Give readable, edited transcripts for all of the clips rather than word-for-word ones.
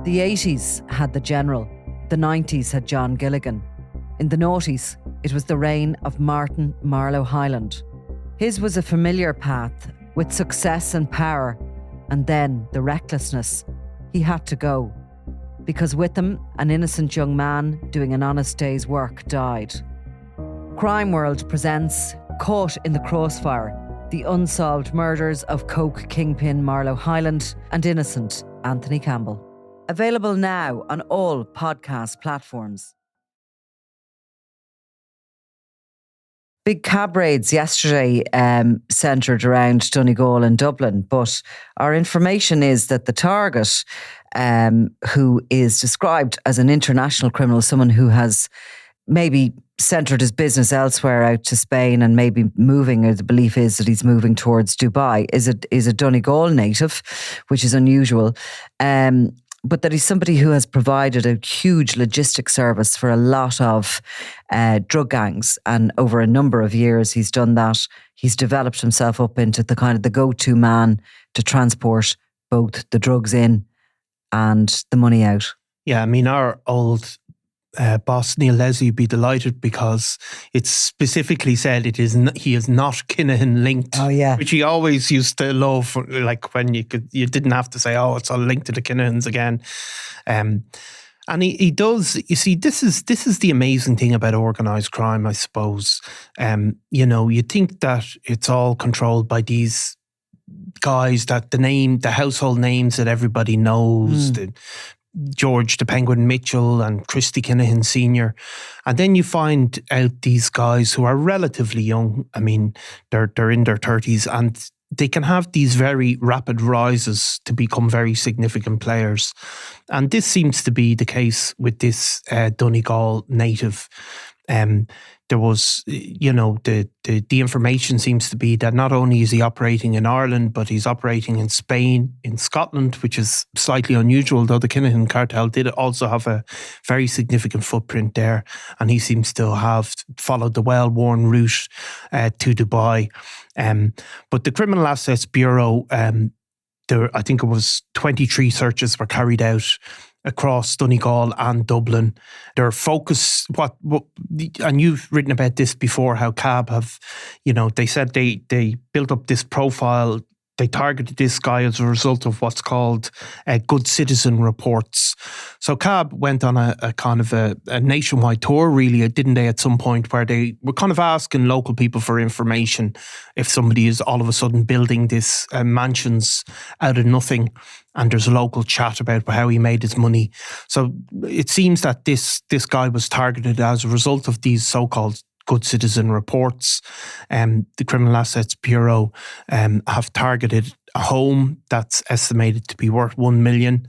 The 80s had the General. The 90s had John Gilligan. In the noughties, it was the reign of Martin Marlowe Hyland. His was a familiar path with success and power, and then the recklessness. He had to go, because with him, an innocent young man doing an honest day's work died. Crime World presents Caught in the Crossfire, the unsolved murders of coke kingpin Marlowe Hyland and innocent Anthony Campbell. Available now on all podcast platforms. Big cab raids yesterday centred around Donegal and Dublin, but our information is that the target, who is described as an international criminal, someone who has maybe centred his business elsewhere out to Spain and maybe moving, or the belief is that he's moving towards Dubai, is a Donegal native, which is unusual. But that he's somebody who has provided a huge logistic service for a lot of drug gangs. And over a number of years, he's done that. He's developed himself up into the kind of the go-to man to transport both the drugs in and the money out. Yeah, I mean, our old boss, Neil Leslie, would be delighted because it's specifically said he is not Kinahan linked. Oh, yeah. Which he always used to love, like when you didn't have to say, oh, it's all linked to the Kinahans again. And he does, you see, this is the amazing thing about organised crime, I suppose. You think that it's all controlled by these guys, that the household names that everybody knows, George the Penguin Mitchell and Christy Kinahan Sr. And then you find out these guys who are relatively young. I mean, they're in their 30s and they can have these very rapid rises to become very significant players. And this seems to be the case with this Donegal native. There was, the information seems to be that not only is he operating in Ireland, but he's operating in Spain, in Scotland, which is slightly unusual, though the Kinahan cartel did also have a very significant footprint there. And he seems to have followed the well-worn route to Dubai. But the Criminal Assets Bureau, I think it was 23 searches were carried out across Donegal and Dublin. Their focus, and you've written about this before, how CAB have, they said they built up this profile. They targeted this guy as a result of what's called good citizen reports. So CAB went on a kind of a nationwide tour, really, didn't they, at some point, where they were kind of asking local people for information if somebody is all of a sudden building this mansions out of nothing, and there's a local chat about how he made his money. So it seems that this guy was targeted as a result of these so-called good citizen reports. The Criminal Assets Bureau have targeted a home that's estimated to be worth 1 million.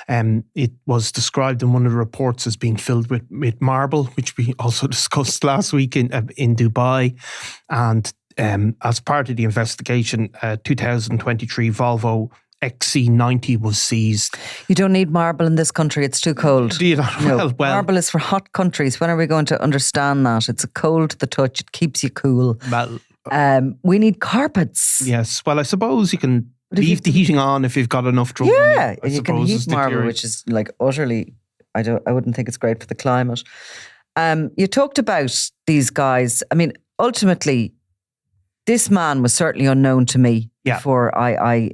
It was described in one of the reports as being filled with marble, which we also discussed last week in Dubai. And as part of the investigation, 2023 Volvo XC90 was seized. You don't need marble in this country, it's too cold. Do you not? No. Well, marble is for hot countries. When are we going to understand that? It's cold to the touch, it keeps you cool. Well, we need carpets. Yes, well, I suppose you can leave the heating on if you've got enough drug money. Yeah, you can heat marble, which is like utterly, I wouldn't think it's great for the climate. You talked about these guys. I mean, ultimately, this man was certainly unknown to me before I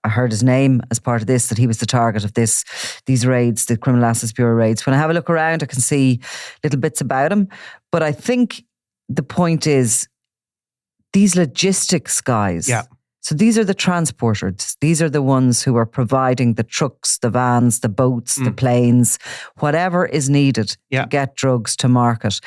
heard his name as part of this, that he was the target of these raids, the Criminal Assets Bureau raids. When I have a look around, I can see little bits about him. But I think the point is these logistics guys. Yeah. So these are the transporters. These are the ones who are providing the trucks, the vans, the boats, the planes, whatever is needed to get drugs to market.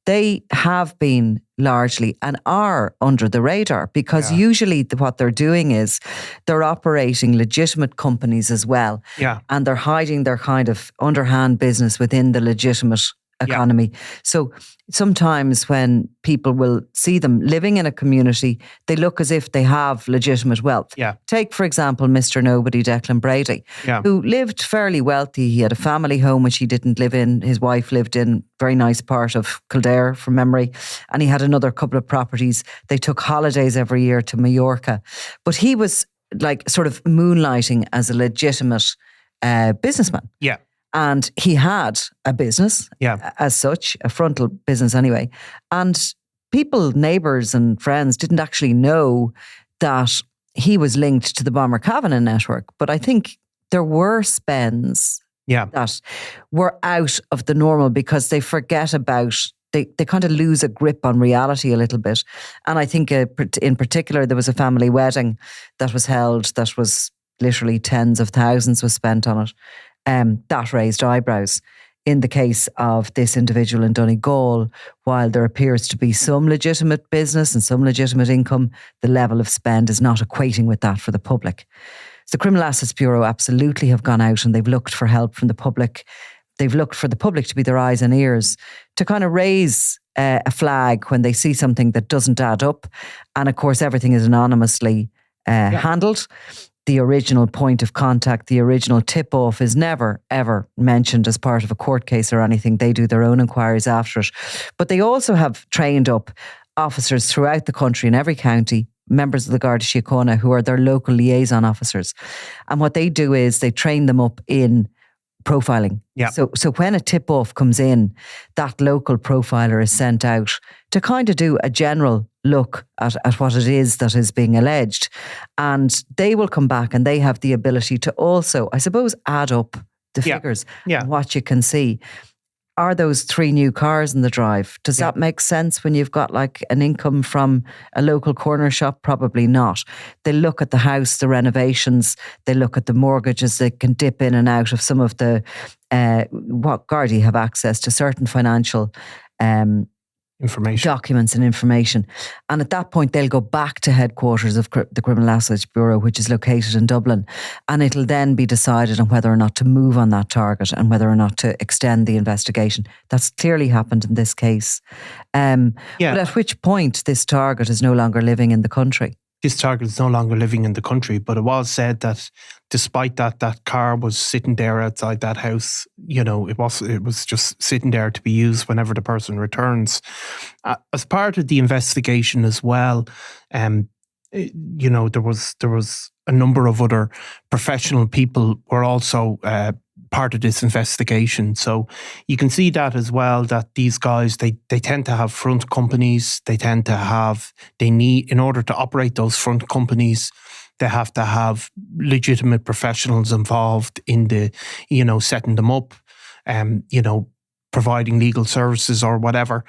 They have been largely and are under the radar because usually what they're doing is they're operating legitimate companies as well. Yeah. And they're hiding their kind of underhand business within the legitimate economy. So sometimes when people will see them living in a community, they look as if they have legitimate wealth. Yeah. Take, for example, Mr. Nobody, Declan Brady, who lived fairly wealthy. He had a family home which he didn't live in. His wife lived in a very nice part of Kildare, from memory. And he had another couple of properties. They took holidays every year to Mallorca. But he was like sort of moonlighting as a legitimate businessman. Yeah. And he had a business, as such, a frontal business anyway. And people, neighbours and friends didn't actually know that he was linked to the Bomber Kavanagh network. But I think there were spends that were out of the normal because they forget about, they kind of lose a grip on reality a little bit. And I think in particular, there was a family wedding that was held that was literally tens of thousands was spent on it. That raised eyebrows. In the case of this individual in Donegal, while there appears to be some legitimate business and some legitimate income, the level of spend is not equating with that for the public. So the Criminal Assets Bureau absolutely have gone out and they've looked for help from the public. They've looked for the public to be their eyes and ears, to kind of raise a flag when they see something that doesn't add up. And of course, everything is anonymously handled. The original point of contact, the original tip-off is never, ever mentioned as part of a court case or anything. They do their own inquiries after it. But they also have trained up officers throughout the country in every county, members of the Garda Síochána, who are their local liaison officers. And what they do is they train them up in profiling. Yeah. So when a tip-off comes in, that local profiler is sent out to kind of do a general look at what it is that is being alleged. And they will come back and they have the ability to also, I suppose, add up the figures and what you can see. Are those 3 new cars in the drive? Does that make sense when you've got like an income from a local corner shop? Probably not. They look at the house, the renovations, they look at the mortgages, they can dip in and out of some of the, what Gardai have access to certain financial information, documents and information. And at that point, they'll go back to headquarters of the Criminal Assets Bureau, which is located in Dublin. And it'll then be decided on whether or not to move on that target and whether or not to extend the investigation. That's clearly happened in this case. But at which point this target is no longer living in the country. This target is no longer living in the country, but it was said that despite that car was sitting there outside that house, you know, it was just sitting there to be used whenever the person returns. As part of the investigation as well, you know, there was a number of other professional people were also part of this investigation. So you can see that as well, that these guys, they tend to have front companies. They need, in order to operate those front companies, they have to have legitimate professionals involved in the, you know, setting them up, you know, providing legal services or whatever.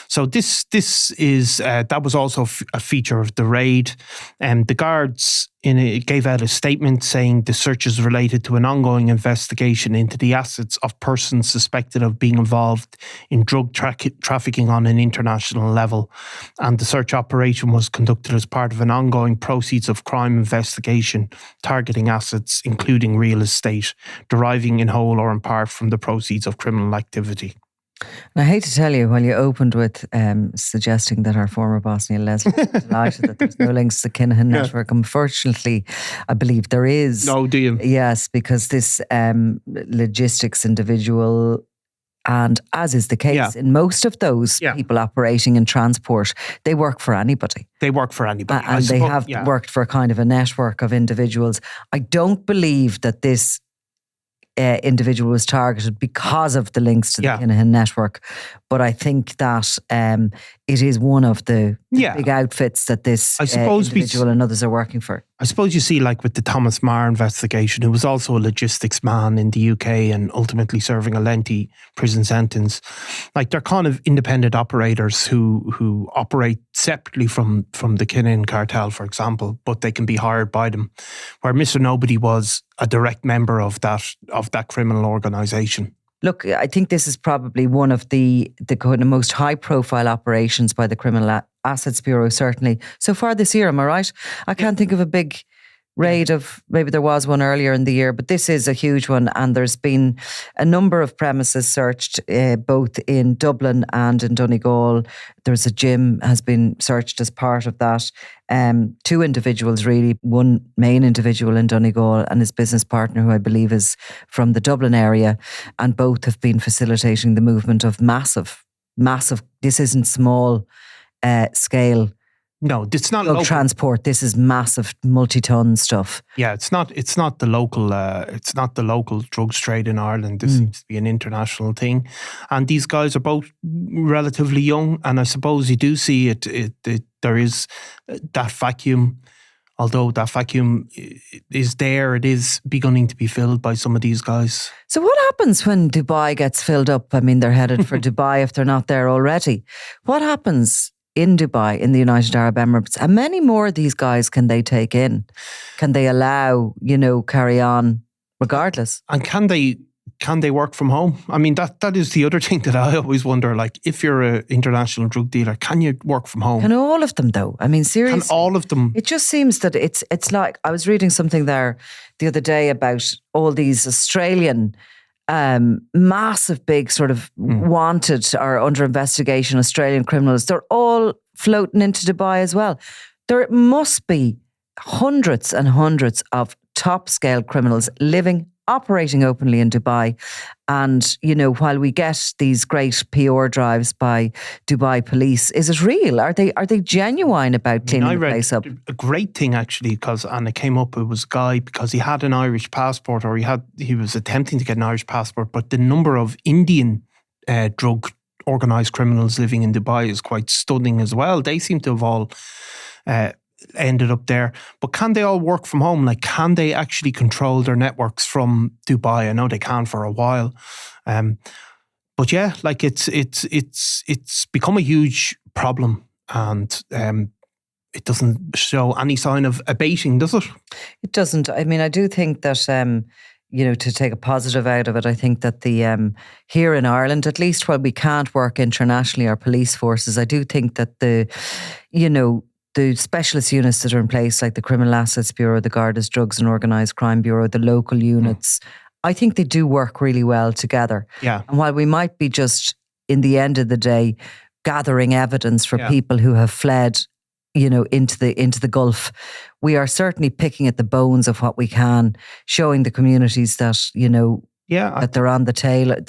So this is that was also a feature of the raid. The guards gave out a statement saying the search is related to an ongoing investigation into the assets of persons suspected of being involved in drug trafficking on an international level. And the search operation was conducted as part of an ongoing proceeds of crime investigation targeting assets, including real estate, deriving in whole or in part from the proceeds of criminal activity. And I hate to tell you, while you opened with suggesting that our former boss, Neil Leslie, was delighted that there's no links to the Kinahan network. Unfortunately, I believe there is. No, do you? Yes, because this logistics individual, and as is the case in most of those people operating in transport, they work for anybody. They work for anybody. And they have worked for a kind of a network of individuals. I don't believe that this individual was targeted because of the links to the Kinahan network. But I think that it is one of the big outfits that this individual and others are working for. I suppose you see, like with the Thomas Marr investigation, who was also a logistics man in the UK and ultimately serving a lengthy prison sentence. Like, they're kind of independent operators who operate separately from the Kinahan cartel, for example, but they can be hired by them. Where Mr. Nobody was a direct member of that criminal organisation. Look, I think this is probably one of the kind of most high-profile operations by the Criminal Assets Bureau, certainly. So far this year, am I right? I can't think of a big raid of, maybe there was one earlier in the year, but this is a huge one. And there's been a number of premises searched, both in Dublin and in Donegal. There's a gym has been searched as part of that. 2 individuals really, one main individual in Donegal and his business partner, who I believe is from the Dublin area, and both have been facilitating the movement of massive, this isn't small scale No, it's not drug local. transport. This is massive multi-ton stuff. Yeah, it's not the local. It's not the local drugs trade in Ireland. This seems to be an international thing, and these guys are both relatively young. And I suppose you do see it. There is that vacuum. Although that vacuum is there, it is beginning to be filled by some of these guys. So what happens when Dubai gets filled up? I mean, they're headed for Dubai if they're not there already. What happens in Dubai, in the United Arab Emirates? How many more of these guys can they take in? Can they allow, carry on regardless? And can they work from home? I mean, that is the other thing that I always wonder. Like, if you're an international drug dealer, can you work from home? Can all of them, though? I mean, seriously. Can all of them? It just seems that it's like, I was reading something there the other day about all these Australian massive big sort of wanted or under investigation Australian criminals. They're all floating into Dubai as well. There must be hundreds and hundreds of top scale criminals operating openly in Dubai. And, while we get these great PR drives by Dubai police, is it real? Are they genuine about cleaning the place up? A great thing actually, and it came up, it was a guy, because he had an Irish passport, or he was attempting to get an Irish passport, but the number of Indian drug organised criminals living in Dubai is quite stunning as well. They seem to have all ended up there. But can they all work from home? Like, can they actually control their networks from Dubai? I know they can for a while. But yeah, like it's become a huge problem, and it doesn't show any sign of abating, does it? It doesn't. I mean, I do think that to take a positive out of it, I think that the here in Ireland, at least while we can't work internationally, our police forces, I do think that the specialist units that are in place, like the Criminal Assets Bureau, the Garda's Drugs and Organised Crime Bureau, the local units, I think they do work really well together. Yeah. And while we might be just, in the end of the day, gathering evidence for people who have fled, into the Gulf, we are certainly picking at the bones of what we can, showing the communities that, that they're on the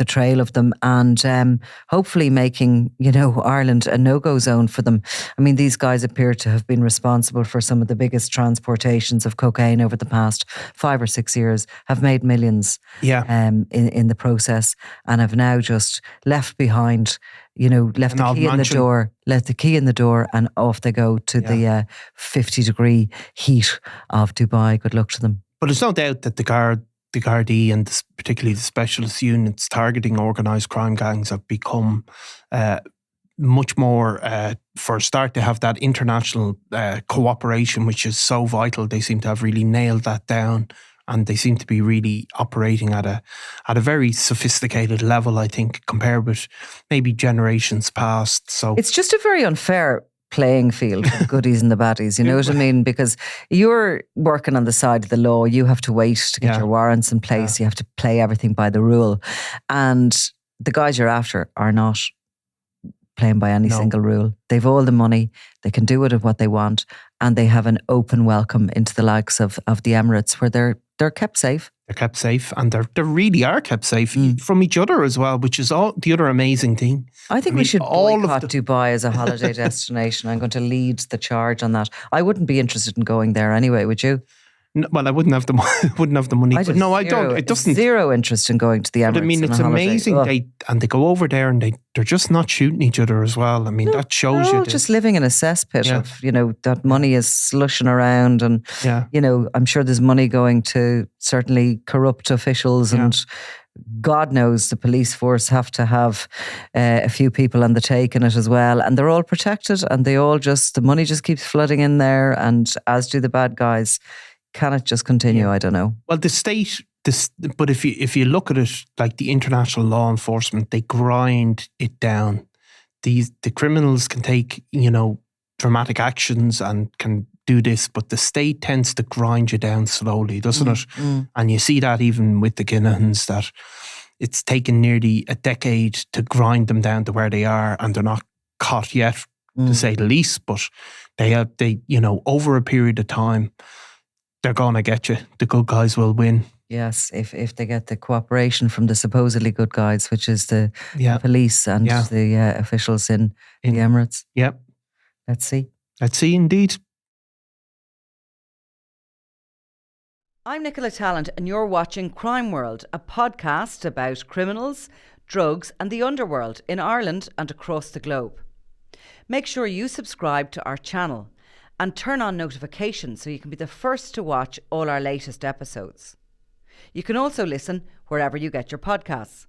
trail of them, and hopefully making, Ireland a no-go zone for them. I mean, these guys appear to have been responsible for some of the biggest transportations of cocaine over the past 5 or 6 years, have made millions in the process, and have now just left behind, left the key in the door, and off they go to the 50-degree heat of Dubai. Good luck to them. But there's no doubt that the Gardai and particularly the specialist units targeting organised crime gangs have become much more, for a start, to have that international cooperation, which is so vital. They seem to have really nailed that down, and they seem to be really operating at a very sophisticated level, I think, compared with maybe generations past. So it's just a very unfair playing field for the goodies and the baddies, you know what I mean? Because you're working on the side of the law, you have to wait to get your warrants in place, you have to play everything by the rule. And the guys you're after are not playing by any single rule. They've all the money, they can do it at what they want, and they have an open welcome into the likes of the Emirates, where they're kept safe. They're kept safe, and they really are kept safe from each other as well, which is all the other amazing thing. I think we should boycott Dubai as a holiday destination. I'm going to lead the charge on that. I wouldn't be interested in going there anyway, would you? No, well, I wouldn't have the money. I don't. It doesn't. Zero interest in going to the Emirates. But I mean, it's amazing. They go over there and they're just not shooting each other as well. I mean, that shows you. Just living in a cesspit of, that money is slushing around, and I'm sure there's money going to certainly corrupt officials, and God knows the police force have to have a few people on the take in it as well, and they're all protected, and the money just keeps flooding in there, and as do the bad guys. Can it just continue? I don't know. Well, the state, but if you look at it, like the international law enforcement, they grind it down. The criminals can take, dramatic actions and can do this, but the state tends to grind you down slowly, doesn't it? And you see that even with the Kinahans, that it's taken nearly a decade to grind them down to where they are, and they're not caught yet, to say the least. But they over a period of time, they're going to get you. The good guys will win. Yes, if they get the cooperation from the supposedly good guys, which is the police and the officials in the Emirates. Yep. Let's see. Let's see, indeed. I'm Nicola Tallant, and you're watching Crime World, a podcast about criminals, drugs, and the underworld in Ireland and across the globe. Make sure you subscribe to our channel and turn on notifications so you can be the first to watch all our latest episodes. You can also listen wherever you get your podcasts.